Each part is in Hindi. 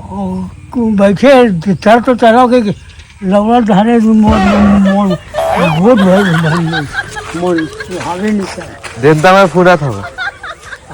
बैठे चढ़ तो चढ़ोगे कि लवड़ा धारे मोर बहुत मोर हावे नहीं कर देता मैं पूरा था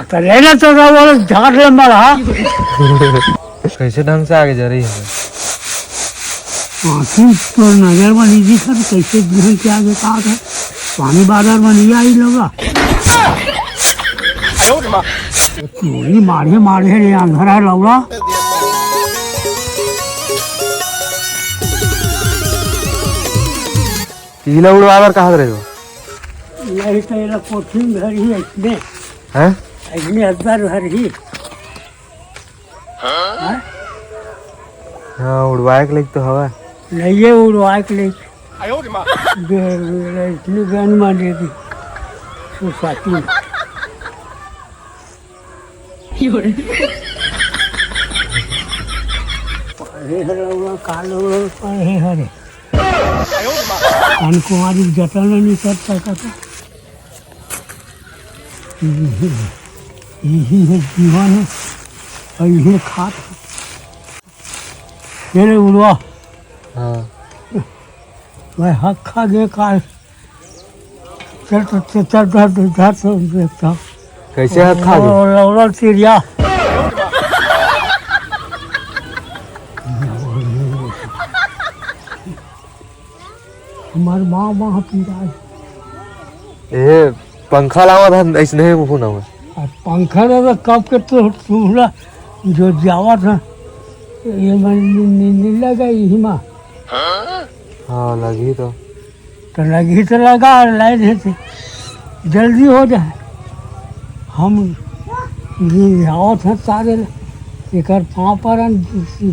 तो रहना तो वो झाड़ ले मारा कैसे ढंग से आगे जा रही है तो नजर में नहीं दिखा तो कैसे ढंग के आगे कहा था पानी बाजार में नहीं आई लगा चोरी मारे मारे रे अंधर है लौड़ा कीला उड़वावर कहाँ रहे हो यही तो ये कोठिन घर ही इसमें हैं इसमें अब्बर घर ही हाँ उड़वाए के लिए तो हवा नहीं ये उड़वा के लिए इतनी गन मार देती सोसाइटी में पढ़े हरे कालो पढ़े हरे कुमारी जतन नहीं कर सकता था यही है जीवन है और यही खात मेरे उड़वा हाँ मैं हक खा गए काल चलता देखता कैसे हाथ खा गए लौड़ा चिड़िया हमारे माँ वहाँ पीड़ा ये पंखा लावा था ऐसे नहीं फोन हुआ और पंखा तो कब के तो चूल्हा जो जावा था ये नहीं लगा यही माँ हाँ लगी तो लगी तो लगा और लाइन है थे जल्दी हो जाए हम आओ थे सारे एक पाँव पर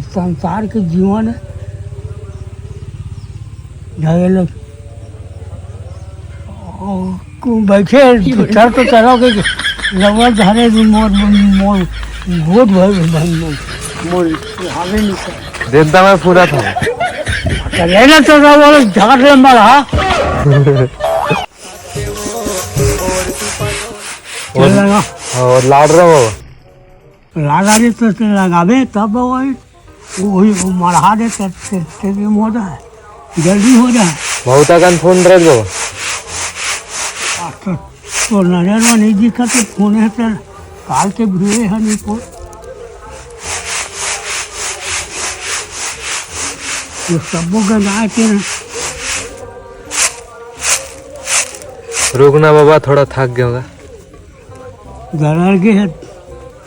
संसार के जीवन है लोग बैठे चढ़ तो चढ़ोगे कि लवड़ा धारे मोर मोर बहुत मोर हावे नहीं कर देता मैं पूरा था रहना तो वो झाड़ ले मारा और लाड रहा हो लगा दे तो लगावे तब वही मढ़ा दे हो जाए जल्दी हो जाए बहुत अगन फोन रख दो तो नजर में नहीं दिखा तो फोन है तो काल के भिड़े है नहीं को सबों का गाय के रुकना बाबा थोड़ा थक गया होगा गरर के है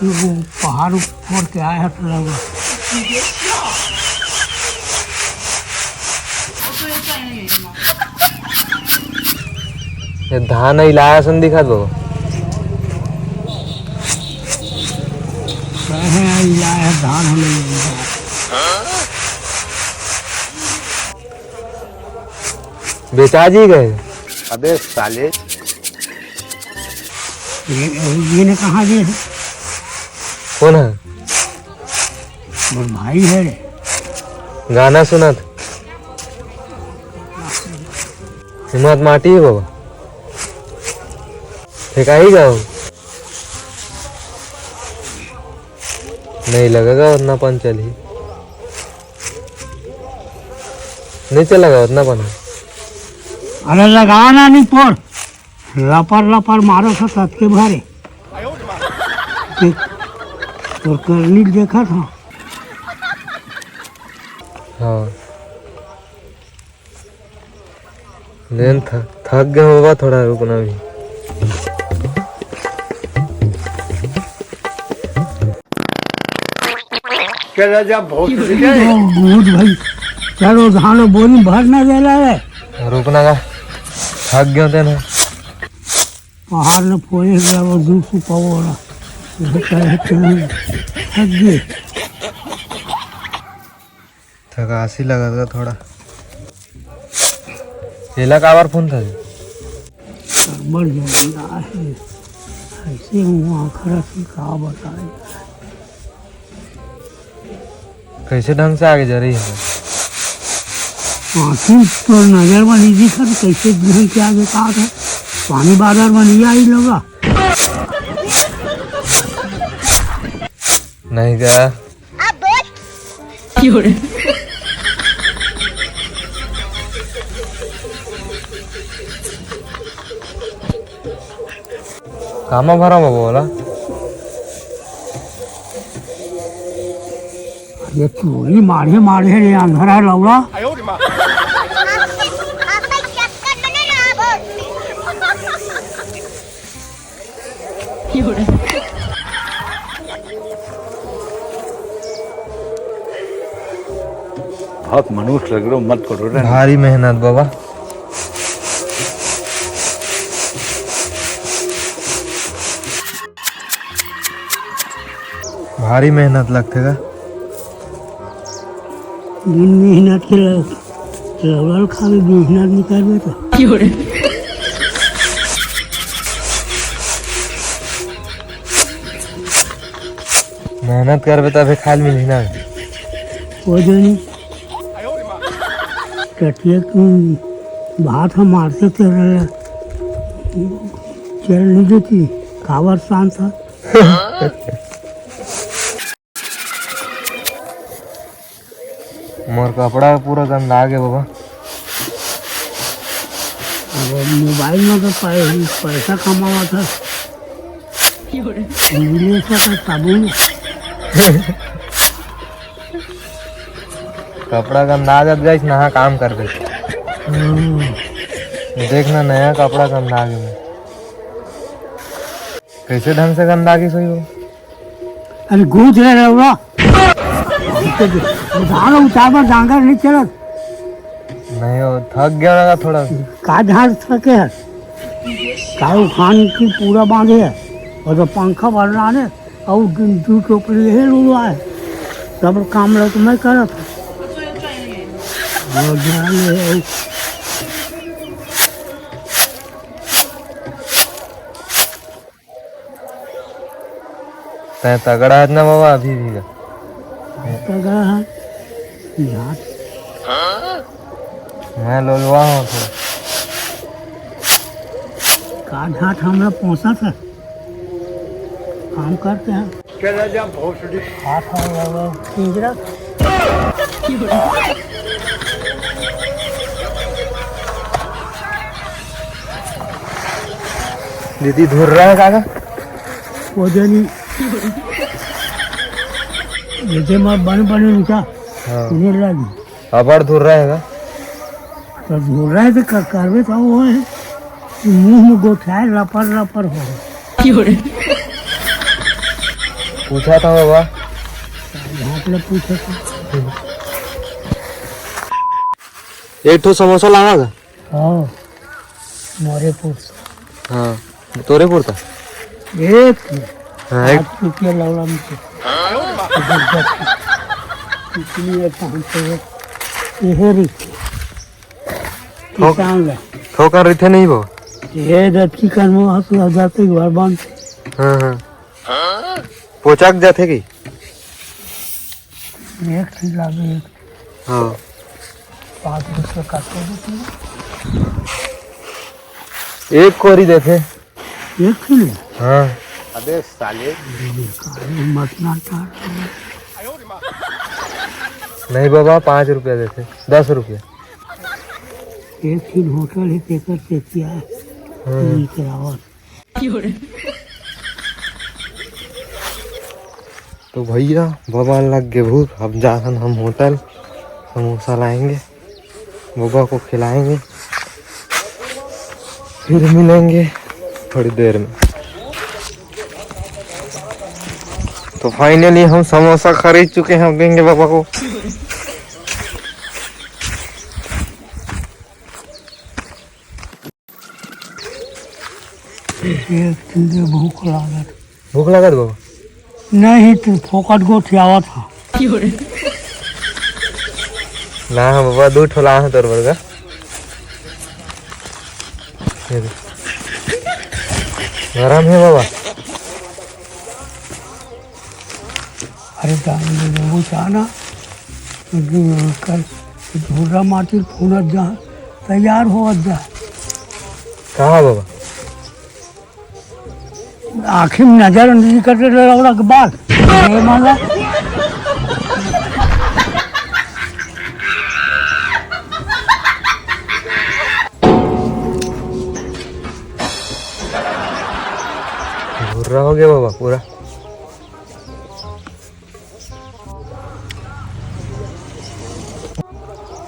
पहाड़ ऊपर के आया तो लगा ये धान इलाया सन दिखा दो धान होने बेचा जी गए अबे साले ये ने कहा दिए कौन है और भाई है रे गाना सुना था हिम्मत माटी है बाबा फेंका ही जाओ नहीं लगेगा उतना पन चल ही नहीं चलेगा उतना पन अरे लगाना नहीं पोर लपर लपर मारो था तब के भरे तो करनी देखा था हाँ लेकिन थक गया होगा थोड़ा रुकना भी दूध भाई चलो धानो बोरी भरना दे रहा है रुकना का थक गया थे ना पहाड़ ने फोड़े गया वो दूध को पवोड़ा थक गए थकासी लगा था थोड़ा केला का बार फोन था बढ़ जाएगा ऐसे वहाँ खड़ा से कहा बताए कैसे ढंग से आगे जा रही है तो नजर में नहीं दिखा तो कैसे ढंग के आगे कहा था पानी बाजार में नहीं आई लगा नहीं क्या कामा भरा बाबा बोला ये चोरी मारे मारे रे अंधारा लौड़ा बहुत मनुष्य लग रहे हो, मत करो रे। भारी मेहनत बाबा। भारी मेहनत लगते का दिन मेहनत के लौड़ा खाली मेहनत नहीं करबे तो मेहनत करबे तबे खाल मिली ना। वो जो नहीं कटिए भात हम मारते थे चल नहीं देती कावर शान था। मोर कपड़ा पूरा गंदा आ गया बाबा। वो मोबाइल में तो पैसा कमावा था मिले से तो साबुन कपड़ा गंदा आ जात गई नहा काम कर दे। देखना नया कपड़ा गंदा आ गया कैसे ढंग से गंदा की सही हो। अरे गूंज रहे हो धान उतार डांगर नहीं चलत नहीं हो थक गया लगा थोड़ा। का झाड़ थके है का खान की पूरा बांधे है और तो पंखा भर रहा है और दू टोपली है लुआ है सब काम लग मैं करत वो जाने तय तगड़ा है ना बाबा अभी भी का। तगड़ा है झाड़ मैं लोलवा हूँ थोड़ा। का झाट हमरा पहुँचा था काम करते हैं हाथ पिंजरा दीदी धुर रहा है काका। वो जनी जैसे मैं बन बने निका हाँ उन्हें लगी अबड़ धुर रहेगा। तो झूल रहे थे करवे तो वो है कि मुंह में गोठाए लपर लपर हो रहे पूछा था बाबा झाँक ले पूछे तो एक ठो समोसा लाना था। हाँ मोरेपुर हाँ तोरेपुर था। एक हाँ एक रुपया लौड़ा मुझे इसलिए काम से ये री किसान ले ठोकर रही थे नहीं वो। ये जब चिकन में हंस जाते घर बंद हाँ हाँ पोचाक जाते की एक चीज लागे हाँ 5 रुपये काटो देती एक कोरी देते एक चीज हाँ। अबे साले मतना नहीं बाबा 5 रुपया देते 10 रुपया। एक चीज होटल है पेपर से किया है करावत तो भैया बाबा लग गए भूख। अब जाकर हम होटल समोसा लाएंगे बाबा को खिलाएंगे फिर मिलेंगे थोड़ी देर में। तो फाइनली हम समोसा खरीद चुके हैं देंगे बाबा को। एक चीज भूख लागत भूख लगा बाबा नहीं तो फोकट गोठियावा था ना हम बाबा 2 ठोला है तोर वर्गा। गरम है बाबा। अरे वो चाहना कल झूरा माटी फूनत जा तैयार हो जा कहाँ बाबा आखिर में नजर नहीं करते लौड़ा के बाद ये माला पूरा हो गया बाबा पूरा।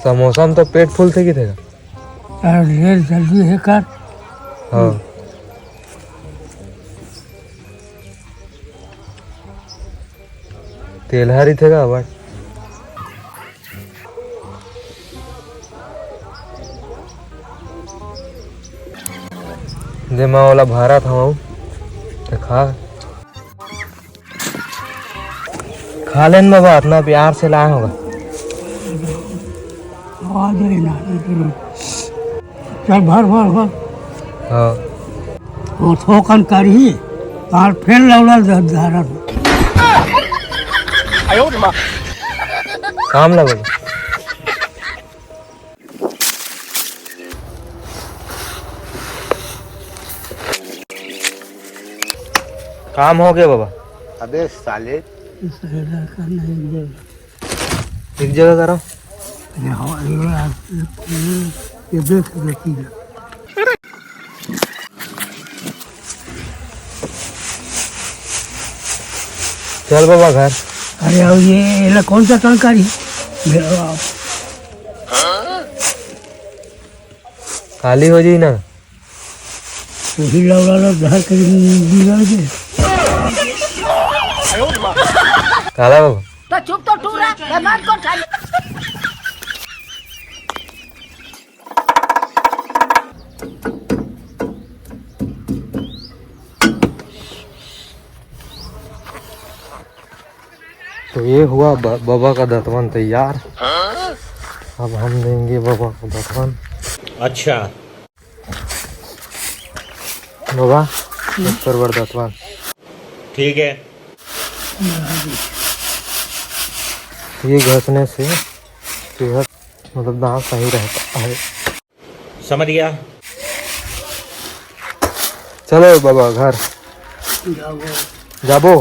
समोसा में तो पेट फुल थे कि थे। ढेर जल्दी है कर। हाँ तेलहारी थे का बट जे मैं वाला भारा था वहाँ तो खा लेन बाबा, इतना प्यार से लाया होगा। आ जाए ना चल भर भर भर। हाँ वो थोकन करी तार फेर लौला धारा काम लगे। काम हो गया बाबा। अबे साले एक जगह करो। ये देख देखी चल बाबा घर। अरे अब ये कौन सा तरकारी खाली हो जाई ना। वही लौड़ा घर के बिगड़ गए। काला बाबा तो चुप तो टूरा मेहमान को उठा ले। तो ये हुआ बाबा का दतवन तैयार। अब हम देंगे बाबा को दतवन। अच्छा बाबा उत्तर बार दतवन। ठीक है। ये घसने से सेहत मतलब दांत सही रहता है। समझ गया। चलो बाबा घर जाबो।